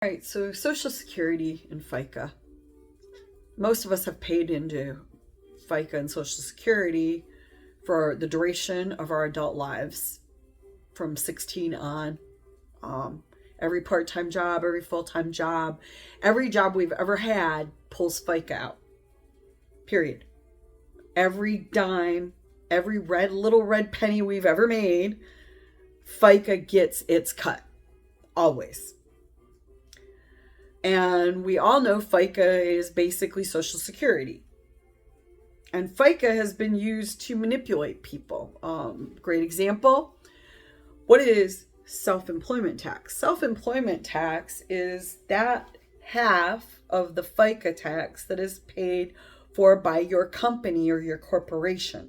All right, so Social Security and FICA. Most of us have paid into FICA and Social Security for the duration of our adult lives from 16 on. Every part-time job, every full-time job, every job we've ever had pulls FICA out. Period. Every dime, every little red penny we've ever made, FICA gets its cut. Always. And we all know FICA is basically Social Security. And FICA has been used to manipulate people. Great example. What is self-employment tax? Self-employment tax is that half of the FICA tax that is paid for by your company or your corporation.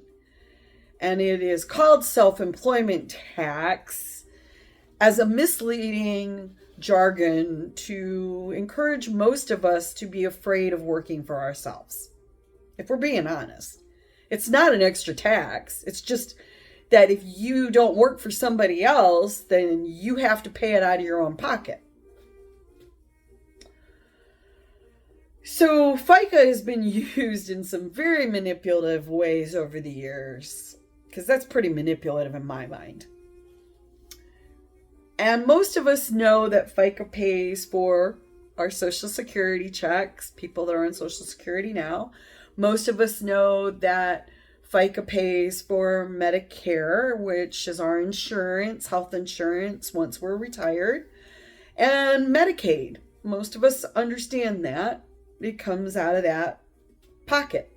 And it is called self-employment tax as a misleading jargon to encourage most of us to be afraid of working for ourselves. If we're being honest, it's not an extra tax. It's just that if you don't work for somebody else, then you have to pay it out of your own pocket. So FICA has been used in some very manipulative ways over the years, because that's pretty manipulative in my mind. And most of us know that FICA pays for our Social Security checks, people that are on Social Security now. Most of us know that FICA pays for Medicare, which is our insurance, health insurance, once we're retired, and Medicaid. Most of us understand that. It comes out of that pocket.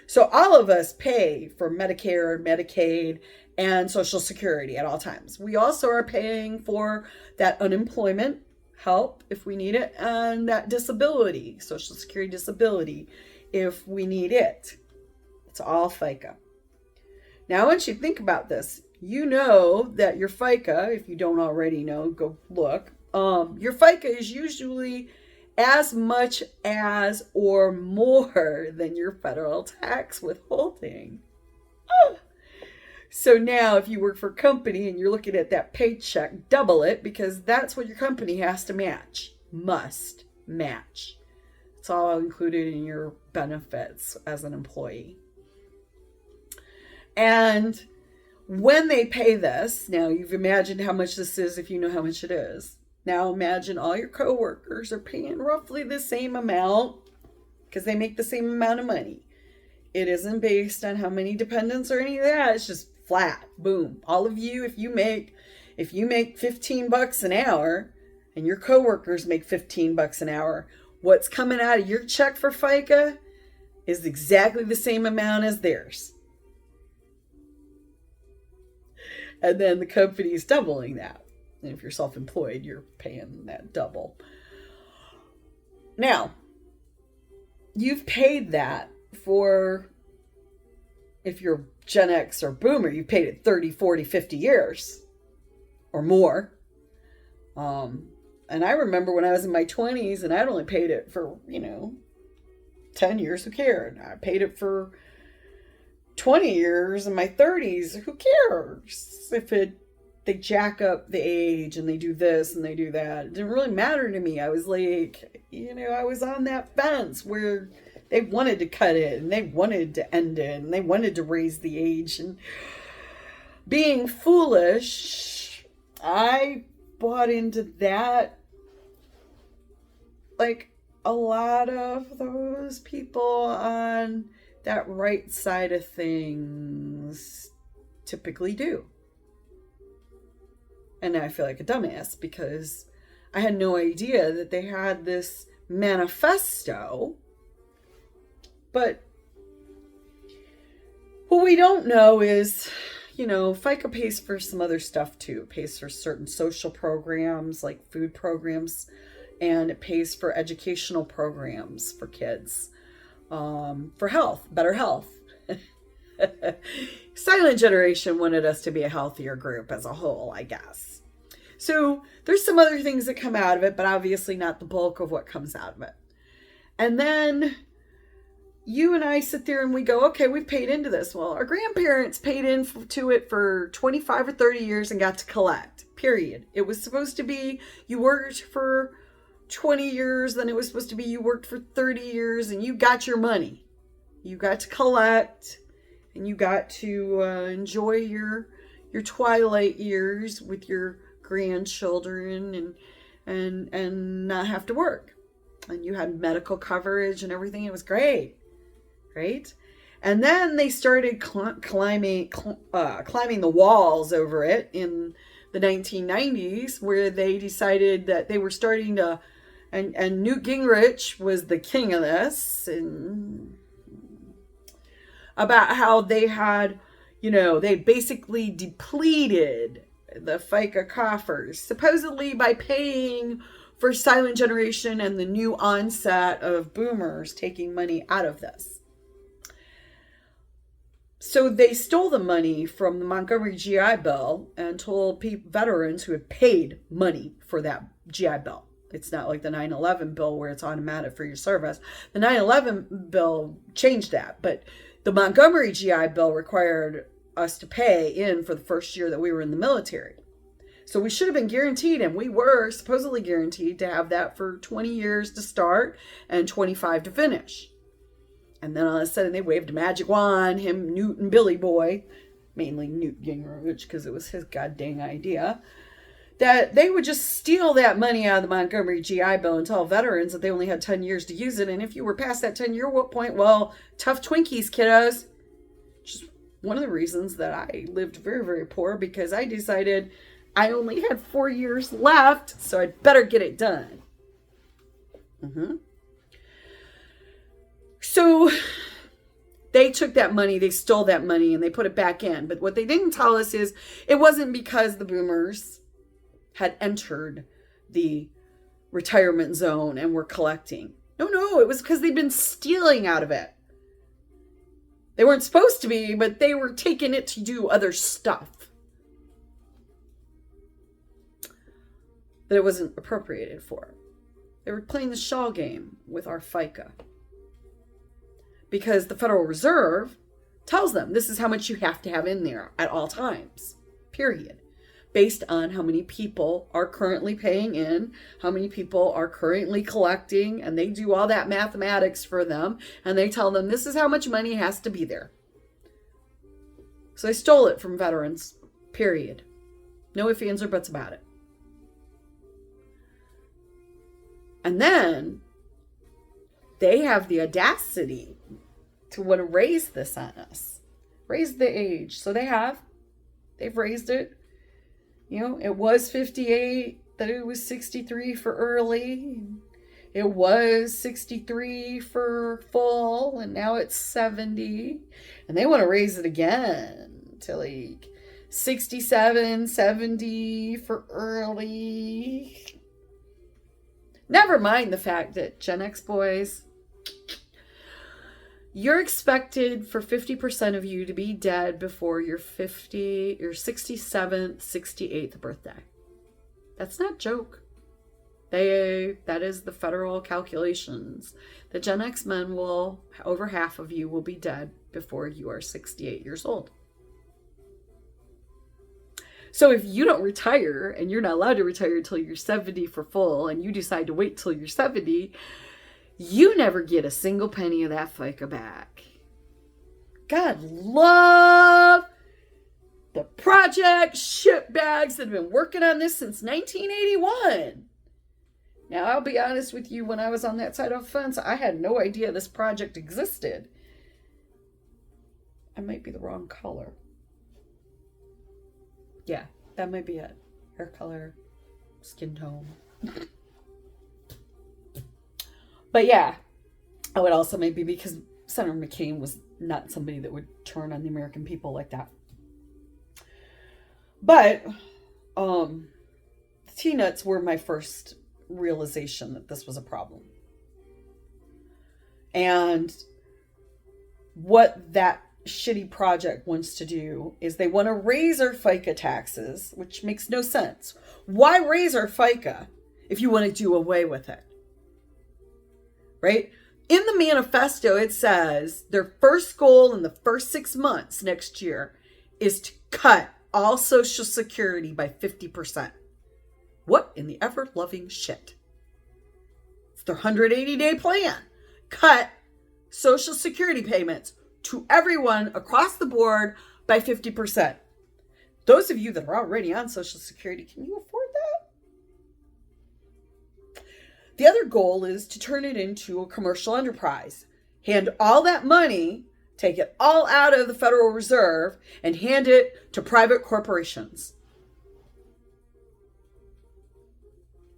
So all of us pay for Medicare, Medicaid, and Social Security at all times. We also are paying for that unemployment help if we need it, and that disability, Social Security disability, if we need it. It's all FICA. Now, once you think about this, you know that your FICA, if you don't already know, go look. Your FICA is usually as much as or more than your federal tax withholding. So now if you work for a company and you're looking at that paycheck, double it, because that's what your company has to match. Must match. It's all included in your benefits as an employee. And when they pay this, now you've imagined how much this is if you know how much it is. Now imagine all your coworkers are paying roughly the same amount because they make the same amount of money. It isn't based on how many dependents or any of that. It's just flat, boom. All of you, if you make $15 an hour and your coworkers make $15 an hour, what's coming out of your check for FICA is exactly the same amount as theirs. And then the company is doubling that. And if you're self-employed, you're paying that double. Now, you've paid that for, if you're Gen X or Boomer, you've paid it 30, 40, 50 years or more. And I remember when I was in my 20s and I'd only paid it for, 10 years. Who cared? I paid it for 20 years in my 30s. Who cares if they jack up the age and they do this and they do that? It didn't really matter to me. I was like, I was on that fence where they wanted to cut it and they wanted to end it and they wanted to raise the age. And being foolish, I bought into that. Like a lot of those people on that right side of things typically do. And I feel like a dumbass because I had no idea that they had this manifesto. But what we don't know is, FICA pays for some other stuff too. It pays for certain social programs like food programs, and it pays for educational programs for kids, for health, better health. Silent generation wanted us to be a healthier group as a whole, I guess. So there's some other things that come out of it, but obviously not the bulk of what comes out of it. And then you and I sit there and we go, okay, we've paid into this. Well, our grandparents paid into it for 25 or 30 years and got to collect, period. It was supposed to be, you worked for 20 years than it was supposed to be. You worked for 30 years and you got your money. You got to collect and you got to enjoy your twilight years with your grandchildren and not have to work. And you had medical coverage and everything. It was great. Right? And then they started climbing the walls over it in the 1990s, where they decided that they were starting to, and Newt Gingrich was the king of this, and about how they had, they basically depleted the FICA coffers, supposedly by paying for silent generation and the new onset of boomers taking money out of this. So they stole the money from the Montgomery GI Bill and told veterans who had paid money for that GI Bill. It's not like the 9/11 bill where it's automatic for your service. The 9/11 bill changed that, but the Montgomery GI Bill required us to pay in for the first year that we were in the military. So we should have been guaranteed, and we were supposedly guaranteed to have that for 20 years to start and 25 to finish. And then all of a sudden they waved a magic wand, him, Newt, and Billy Boy, mainly Newt Gingrich because it was his goddamn idea, that they would just steal that money out of the Montgomery GI Bill and tell veterans that they only had 10 years to use it. And if you were past that 10-year point, well, tough Twinkies, kiddos. Which is one of the reasons that I lived very, very poor, because I decided I only had 4 years left, so I'd better get it done. So they took that money, they stole that money, and they put it back in. But what they didn't tell us is it wasn't because the boomers had entered the retirement zone and were collecting. No, it was because they'd been stealing out of it. They weren't supposed to be, but they were taking it to do other stuff that it wasn't appropriated for. They were playing the shell game with our FICA. Because the Federal Reserve tells them this is how much you have to have in there at all times, period. Based on how many people are currently paying in, how many people are currently collecting, and they do all that mathematics for them, and they tell them this is how much money has to be there. So they stole it from veterans, period. No ifs, ands, or buts about it. And then they have the audacity to want to raise this on us. Raise the age. So they've raised it. It was 58, then it was 63 for early. It was 63 for full, and now it's 70. And they want to raise it again to like 67, 70 for early. Never mind the fact that Gen X boys, you're expected for 50% of you to be dead before your 67th, 68th birthday. That's not a joke. That is the federal calculations. The Gen X men over half of you will be dead before you are 68 years old. So if you don't retire, and you're not allowed to retire until you're 70 for full, and you decide to wait till you're 70, you never get a single penny of that FICA back. God love the project shitbags that have been working on this since 1981. Now, I'll be honest with you, when I was on that side of the fence, I had no idea this project existed. I might be the wrong color. Yeah, that might be it. Hair color, skin tone. But yeah, I would also maybe because Senator McCain was not somebody that would turn on the American people like that. But the T-nuts were my first realization that this was a problem. And what that shitty project wants to do is they want to raise our FICA taxes, which makes no sense. Why raise our FICA if you want to do away with it? Right? In the manifesto, it says their first goal in the first 6 months next year is to cut all Social Security by 50%. What in the ever-loving shit? their 180-day plan. Cut Social Security payments to everyone across the board by 50%. Those of you that are already on Social Security, can you afford that? The other goal is to turn it into a commercial enterprise. Hand all that money, take it all out of the Federal Reserve, and hand it to private corporations.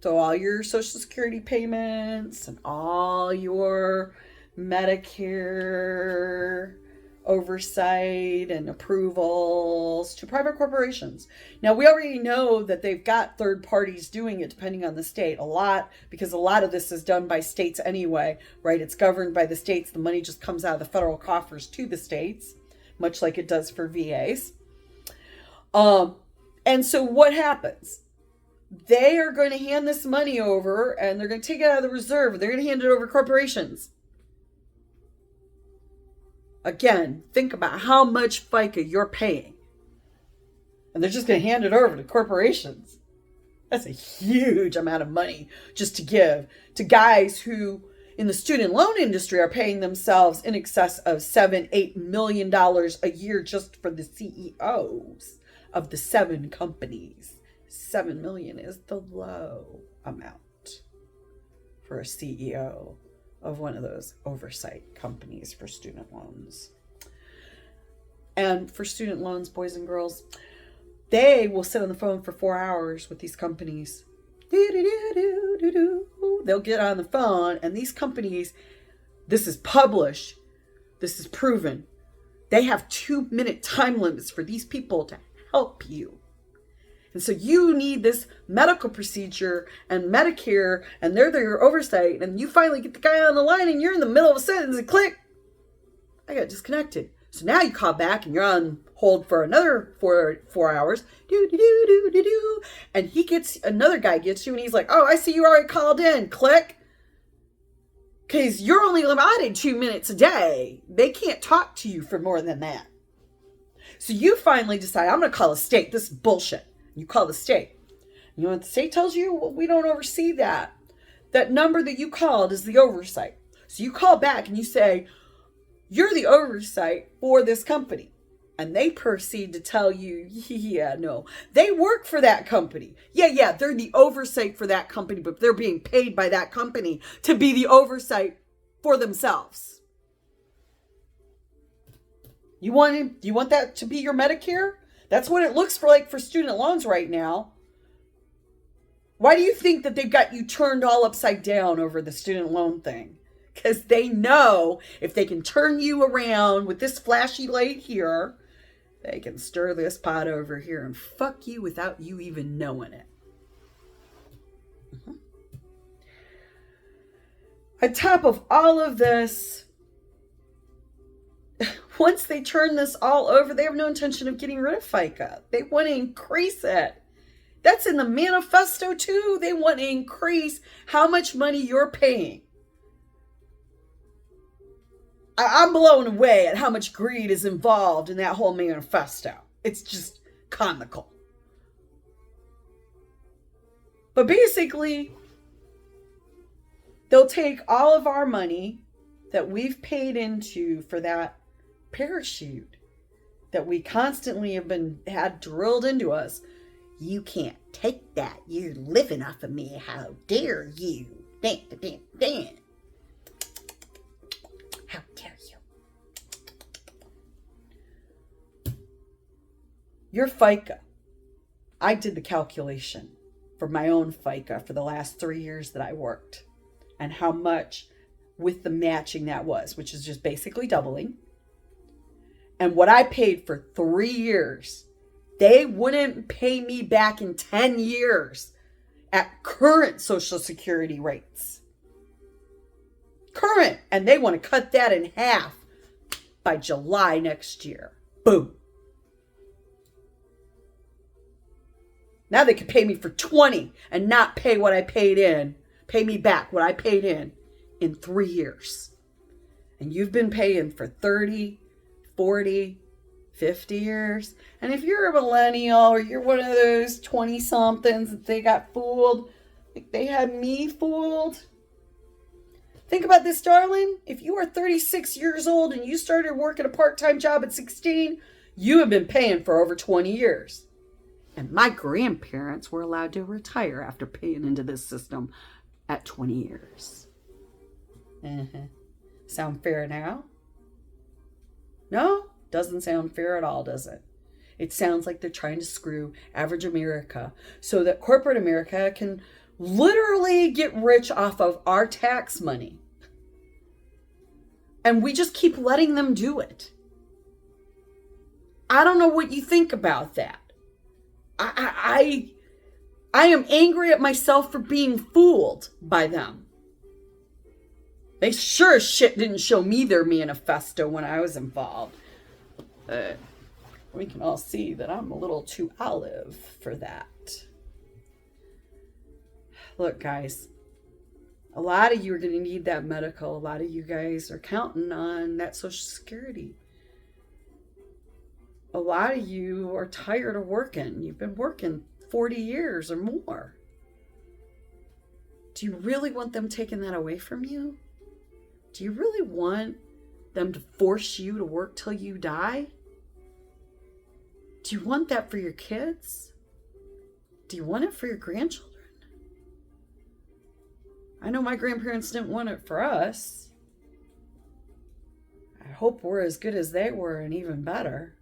So all your Social Security payments and all your Medicare oversight and approvals to private corporations. Now, we already know that they've got third parties doing it depending on the state a lot, because a lot of this is done by states anyway, right? It's governed by the states. The money just comes out of the federal coffers to the states, much like it does for VAs. And so what happens? They are going to hand this money over, and they're going to take it out of the reserve. They're going to hand it over to corporations. Again, think about how much FICA you're paying. And they're just going to hand it over to corporations. That's a huge amount of money just to give to guys who in the student loan industry are paying themselves in excess of $7-8 million a year just for the CEOs of the 7 companies. 7 million is the low amount for a CEO of one of those oversight companies for student loans. And for student loans, boys and girls, they will sit on the phone for 4 hours with these companies. They'll get on the phone, and these companies, this is published, this is proven, they have 2-minute time limits for these people to help you. And so you need this medical procedure and Medicare, and they're your oversight, and you finally get the guy on the line, and you're in the middle of a sentence, and click, I got disconnected. So now you call back, and you're on hold for another four hours, and another guy gets you, and he's like, oh, I see you already called in, click, because you're only allotted 2 minutes a day. They can't talk to you for more than that. So you finally decide, I'm going to call the state. This is bullshit. You call the state. You know what the state tells you? Well, we don't oversee that. That number that you called is the oversight. So you call back and you say, you're the oversight for this company. And they proceed to tell you, yeah, no, they work for that company. Yeah, they're the oversight for that company, but they're being paid by that company to be the oversight for themselves. You want that to be your Medicare? That's what it looks like for student loans right now. Why do you think that they've got you turned all upside down over the student loan thing? Because they know if they can turn you around with this flashy light here, they can stir this pot over here and fuck you without you even knowing it. On top of all of this, once they turn this all over, they have no intention of getting rid of FICA. They want to increase it. That's in the manifesto too. They want to increase how much money you're paying. I'm blown away at how much greed is involved in that whole manifesto. It's just comical. But basically, they'll take all of our money that we've paid into for that parachute that we constantly had drilled into us. You can't take that. You're living off of me. How dare you? Dan. How dare you? Your FICA. I did the calculation for my own FICA for the last 3 years that I worked, and how much with the matching that was, which is just basically doubling. And what I paid for 3 years, they wouldn't pay me back in 10 years at current Social Security rates. Current. And they want to cut that in half by July next year. Boom. Now they could pay me for 20 and not pay what I paid in. Pay me back what I paid in 3 years. And you've been paying for 30, 40, 50 years. And if you're a millennial or you're one of those 20-somethings that they got fooled, like they had me fooled, Think about this, darling. If you are 36 years old and you started working a part-time job at 16, you have been paying for over 20 years. And my grandparents were allowed to retire after paying into this system at 20 years. Sound fair now? No? Doesn't sound fair at all, does it? It sounds like they're trying to screw average America so that corporate America can literally get rich off of our tax money. And we just keep letting them do it. I don't know what you think about that. I am angry at myself for being fooled by them. They sure as shit didn't show me their manifesto when I was involved. We can all see that I'm a little too olive for that. Look, guys, a lot of you are going to need that medical. A lot of you guys are counting on that Social Security. A lot of you are tired of working. You've been working 40 years or more. Do you really want them taking that away from you? Do you really want them to force you to work till you die? Do you want that for your kids? Do you want it for your grandchildren? I know my grandparents didn't want it for us. I hope we're as good as they were and even better.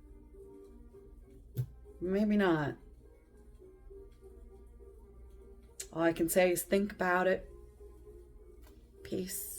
Maybe not. All I can say is think about it. Peace.